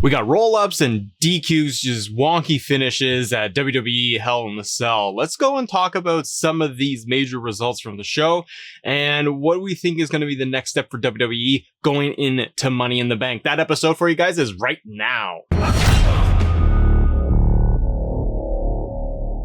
We got roll-ups and DQs, just wonky finishes at WWE Hell in the Cell. Let's go and talk about some of these major results from the show and what we think is going to be the next step for WWE going into Money in the Bank. That episode for you guys is right now.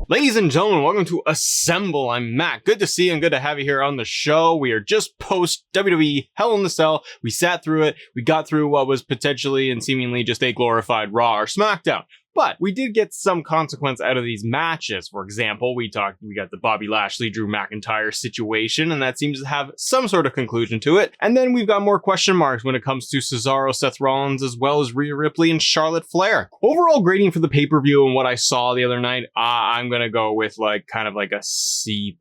Ladies and gentlemen, welcome to Assemble. I'm Matt. Good to see you and good to have you here on the show. We are just post WWE Hell in the Cell. We sat through it. We got through what was potentially and seemingly just a glorified Raw or SmackDown. But we did get some consequence out of these matches. For example, we got the Bobby Lashley, Drew McIntyre situation, and that seems to have some sort of conclusion to it. And then we've got more question marks when it comes to Cesaro, Seth Rollins, as well as Rhea Ripley and Charlotte Flair. Overall grading for the pay-per-view and what I saw the other night, I'm gonna go with kind of a C+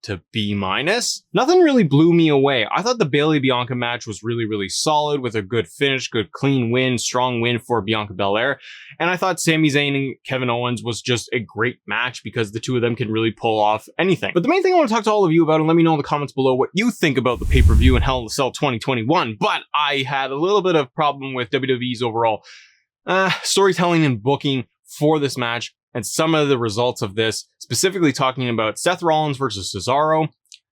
to B-. Nothing really blew me away. I thought the Bayley Bianca match was really solid with a good finish, good clean win, strong win for Bianca Belair. And I thought Sami Zayn and Kevin Owens was just a great match because the two of them can really pull off anything. But the main thing I want to talk to all of you about, and let me know in the comments below what you think about the pay-per-view in Hell in the Cell 2021. But I had a little bit of problem with WWE's overall storytelling and booking for this match. And some of the results of this, specifically talking about Seth Rollins versus Cesaro,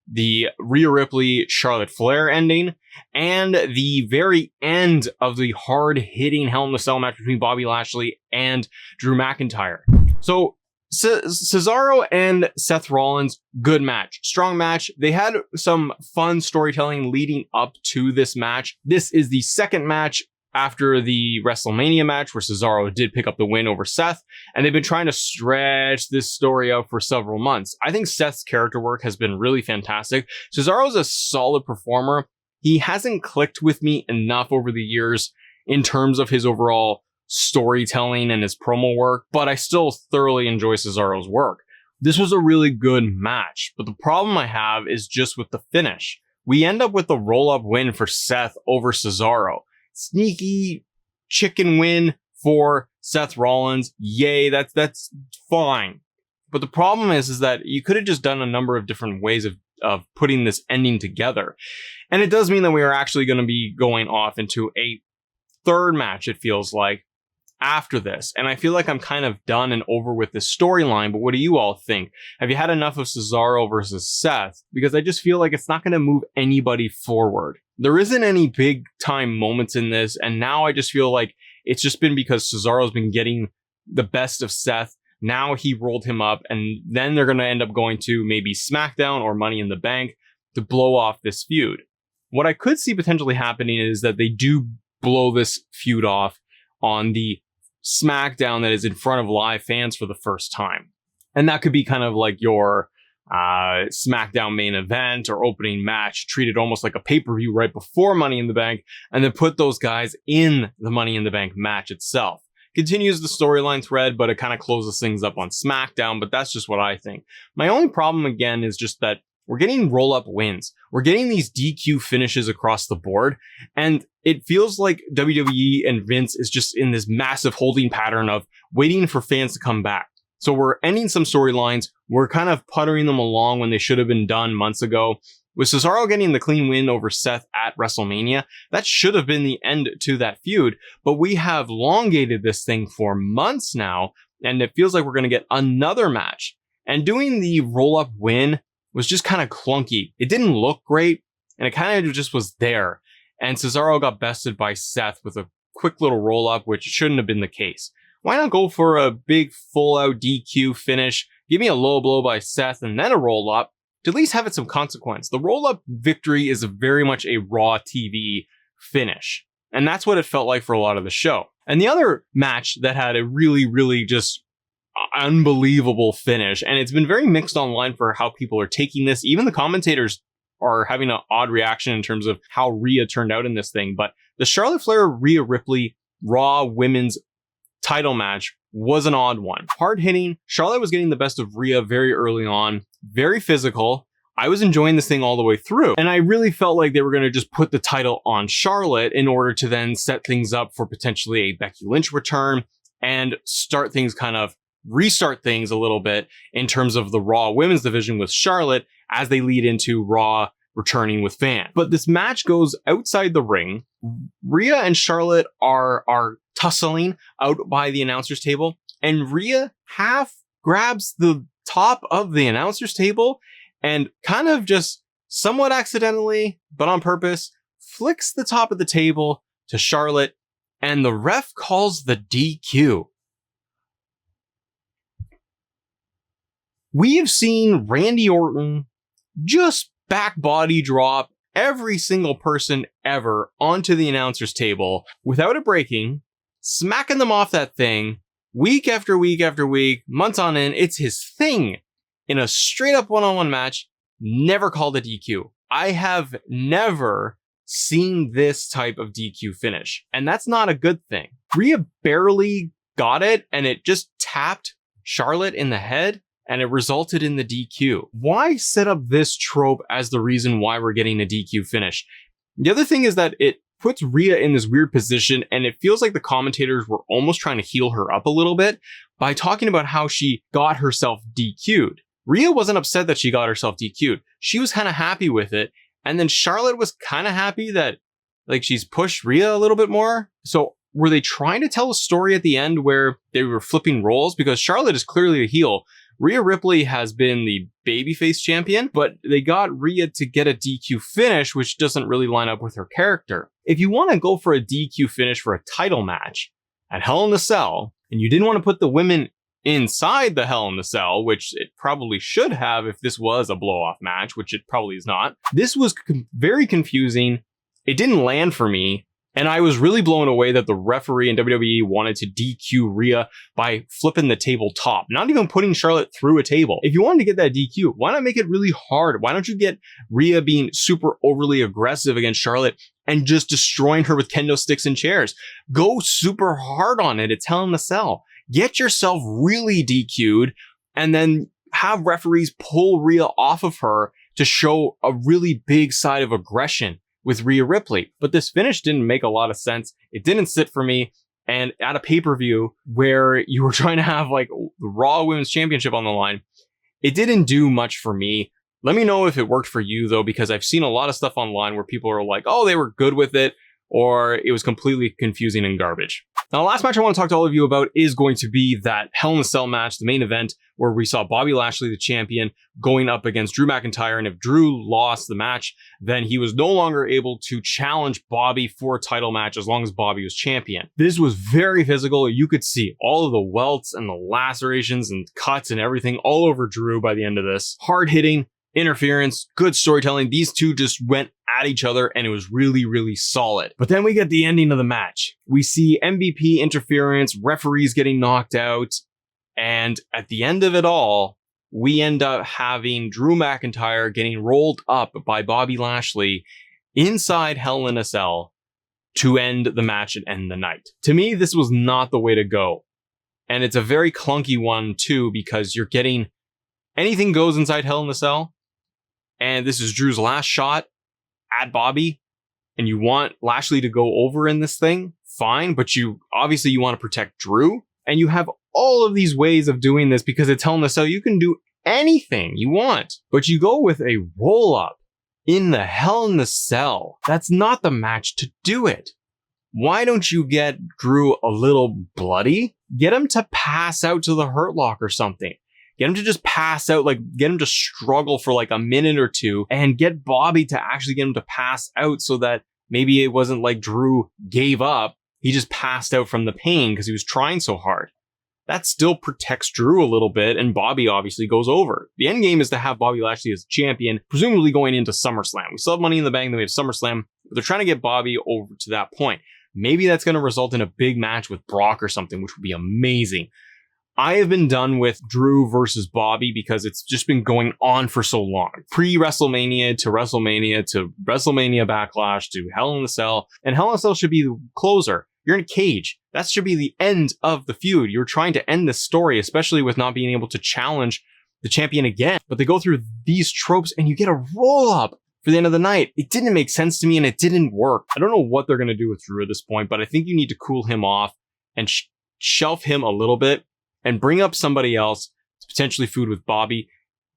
the Rhea Ripley Charlotte Flair ending, and the very end of the hard-hitting Hell in the Cell match between Bobby Lashley and Drew McIntyre. So Cesaro and Seth Rollins, good match, strong match. They had some fun storytelling leading up to this match. This is the second match after the WrestleMania match where Cesaro did pick up the win over Seth, and they've been trying to stretch this story out for several months. I think Seth's character work has been really fantastic. Cesaro's a solid performer. He hasn't clicked with me enough over the years in terms of his overall storytelling and his promo work, but I still thoroughly enjoy Cesaro's work. This was a really good match, but the problem I have is just with the finish. We end up with a roll-up win for Seth over Cesaro. Sneaky chicken win for Seth Rollins. Yay, that's fine. But the problem is that you could have just done a number of different ways of putting this ending together. And it does mean that we are actually going to be going off into a third match, it feels like, after this. And I feel like I'm kind of done and over with this storyline, but what do you all think? Have you had enough of Cesaro versus Seth? Because I just feel like it's not going to move anybody forward. There isn't any big time moments in this, and now I just feel like it's just been because Cesaro's been getting the best of Seth. Now he rolled him up, and then they're going to end up going to maybe SmackDown or Money in the Bank to blow off this feud. What I could see potentially happening is that they do blow this feud off on the SmackDown that is in front of live fans for the first time. And that could be kind of like your SmackDown main event or opening match, treated almost like a pay-per-view right before Money in the Bank, and then put those guys in the Money in the Bank match itself. Continues the storyline thread, but it kind of closes things up on SmackDown, but that's just what I think. My only problem again is just that we're getting roll-up wins. We're getting these DQ finishes across the board, and it feels like WWE and Vince is just in this massive holding pattern of waiting for fans to come back. So we're ending some storylines. We're kind of puttering them along when they should have been done months ago. With Cesaro getting the clean win over Seth at WrestleMania, that should have been the end to that feud, but we have elongated this thing for months now, and it feels like we're going to get another match. And doing the roll-up win was just kind of clunky. It didn't look great, and it kind of just was there. And Cesaro got bested by Seth with a quick little roll-up, which shouldn't have been the case. Why not go for a big full-out DQ finish, give me a low blow by Seth, and then a roll-up, to at least have it some consequence. The roll-up victory is very much a Raw TV finish. And that's what it felt like for a lot of the show. And the other match that had a really just unbelievable finish, and it's been very mixed online for how people are taking this. Even the commentators are having an odd reaction in terms of how Rhea turned out in this thing. But the Charlotte Flair Rhea Ripley Raw Women's title match was an odd one. Hard hitting. Charlotte was getting the best of Rhea very early on. Very physical. I was enjoying this thing all the way through. And I really felt like they were going to just put the title on Charlotte in order to then set things up for potentially a Becky Lynch return and start things restart things a little bit in terms of the Raw Women's division with Charlotte as they lead into Raw returning with fans. But this match goes outside the ring. Rhea and Charlotte are tussling out by the announcer's table, and Rhea half grabs the top of the announcer's table and kind of just somewhat accidentally, but on purpose, flicks the top of the table to Charlotte, and the ref calls the DQ. We have seen Randy Orton just back body drop every single person ever onto the announcer's table without it breaking, smacking them off that thing week after week after week, months on end. It's his thing in a straight up one-on-one match. Never called a DQ. I have never seen this type of DQ finish, and that's not a good thing. Rhea barely got it, and it just tapped Charlotte in the head, and it resulted in the DQ. Why set up this trope as the reason why we're getting a DQ finish? The other thing is that it puts Rhea in this weird position, and it feels like the commentators were almost trying to heal her up a little bit by talking about how she got herself DQ'd. Rhea wasn't upset that she got herself DQ'd. She was kind of happy with it. And then Charlotte was kind of happy that like she's pushed Rhea a little bit more. So were they trying to tell a story at the end where they were flipping roles? Because Charlotte is clearly a heel. Rhea Ripley has been the babyface champion, but they got Rhea to get a DQ finish, which doesn't really line up with her character. If you want to go for a DQ finish for a title match at Hell in a Cell, and you didn't want to put the women inside the Hell in the Cell, which it probably should have if this was a blow-off match, which it probably is not. This was very confusing. It didn't land for me, and I was really blown away that the referee in WWE wanted to DQ Rhea by flipping the table top, not even putting Charlotte through a table. If you wanted to get that DQ, why not make it really hard? Why don't you get Rhea being super overly aggressive against Charlotte and just destroying her with kendo sticks and chairs? Go super hard on it. It's Hell in a Cell. Get yourself really DQ'd and then have referees pull Rhea off of her to show a really big side of aggression with Rhea Ripley. But this finish didn't make a lot of sense. It didn't sit for me. And at a pay-per-view where you were trying to have like the Raw Women's Championship on the line, it didn't do much for me. Let me know if it worked for you though, because I've seen a lot of stuff online where people are like, oh, they were good with it, or it was completely confusing and garbage. Now, the last match I want to talk to all of you about is going to be that Hell in a Cell match, the main event, where we saw Bobby Lashley, the champion, going up against Drew McIntyre. And if Drew lost the match, then he was no longer able to challenge Bobby for a title match as long as Bobby was champion. This was very physical. You could see all of the welts and the lacerations and cuts and everything all over Drew by the end of this. Hard hitting, interference, good storytelling. These two just went at each other and it was really, really solid. But then we get the ending of the match. We see MVP interference, referees getting knocked out, and at the end of it all, we end up having Drew McIntyre getting rolled up by Bobby Lashley inside Hell in a Cell to end the match and end the night. To me, this was not the way to go. And it's a very clunky one too, because you're getting anything goes inside Hell in a Cell. And this is Drew's last shot at Bobby, and you want Lashley to go over in this thing, fine, but you obviously want to protect Drew, and you have all of these ways of doing this because it's Hell in a Cell. You can do anything you want, but you go with a roll up in the Hell in the Cell. That's not the match to do it. Why don't you get Drew a little bloody? Get him to pass out to the Hurt Lock or something. Get him to just pass out, like get him to struggle for like a minute or two, and get Bobby to actually get him to pass out so that maybe it wasn't like Drew gave up. He just passed out from the pain because he was trying so hard. That still protects Drew a little bit, and Bobby obviously goes over. The end game is to have Bobby Lashley as champion, presumably going into SummerSlam. We still have Money in the Bank, then we have SummerSlam, but they're trying to get Bobby over to that point. Maybe that's going to result in a big match with Brock or something, which would be amazing. I have been done with Drew versus Bobby because it's just been going on for so long. Pre-WrestleMania to WrestleMania to WrestleMania Backlash to Hell in a Cell. And Hell in a Cell should be the closer. You're in a cage. That should be the end of the feud. You're trying to end this story, especially with not being able to challenge the champion again. But they go through these tropes and you get a roll-up for the end of the night. It didn't make sense to me and it didn't work. I don't know what they're going to do with Drew at this point, but I think you need to cool him off and shelf him a little bit and bring up somebody else to potentially feud with Bobby.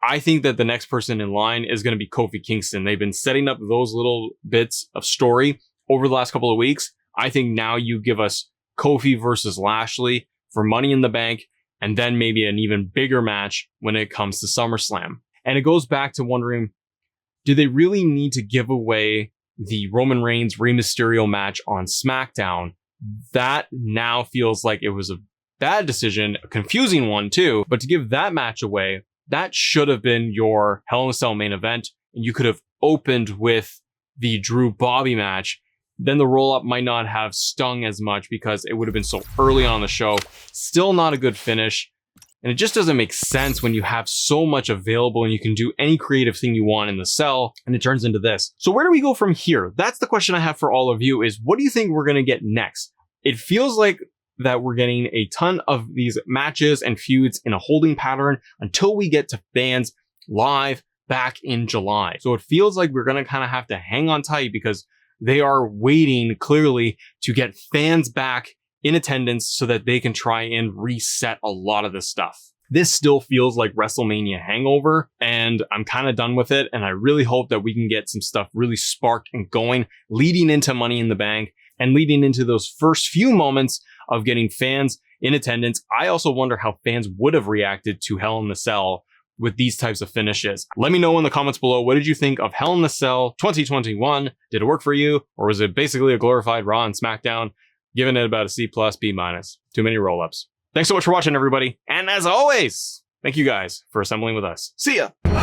I think that the next person in line is going to be Kofi Kingston. They've been setting up those little bits of story over the last couple of weeks. I think now you give us Kofi versus Lashley for Money in the Bank, and then maybe an even bigger match when it comes to SummerSlam. And it goes back to wondering, do they really need to give away the Roman Reigns Rey Mysterio match on SmackDown? That now feels like it was a bad decision, a confusing one too, but to give that match away, that should have been your Hell in a Cell main event, and you could have opened with the Drew Bobby match. Then the roll-up might not have stung as much because it would have been so early on the show. Still not a good finish. And it just doesn't make sense when you have so much available and you can do any creative thing you want in the cell, and it turns into this. So where do we go from here? That's the question I have for all of you, is what do you think we're going to get next? It feels like that we're getting a ton of these matches and feuds in a holding pattern until we get to fans live back in July. So it feels like we're going to kind of have to hang on tight because they are waiting clearly to get fans back in attendance so that they can try and reset a lot of this stuff. This still feels like WrestleMania hangover, and I'm kind of done with it. And I really hope that we can get some stuff really sparked and going leading into Money in the Bank and leading into those first few moments of getting fans in attendance. I also wonder how fans would have reacted to Hell in a Cell with these types of finishes. Let me know in the comments below, what did you think of Hell in a Cell 2021? Did it work for you? Or was it basically a glorified Raw and SmackDown? Giving it about a C+, B-. Too many roll-ups. Thanks so much for watching, everybody. And as always, thank you guys for assembling with us. See ya!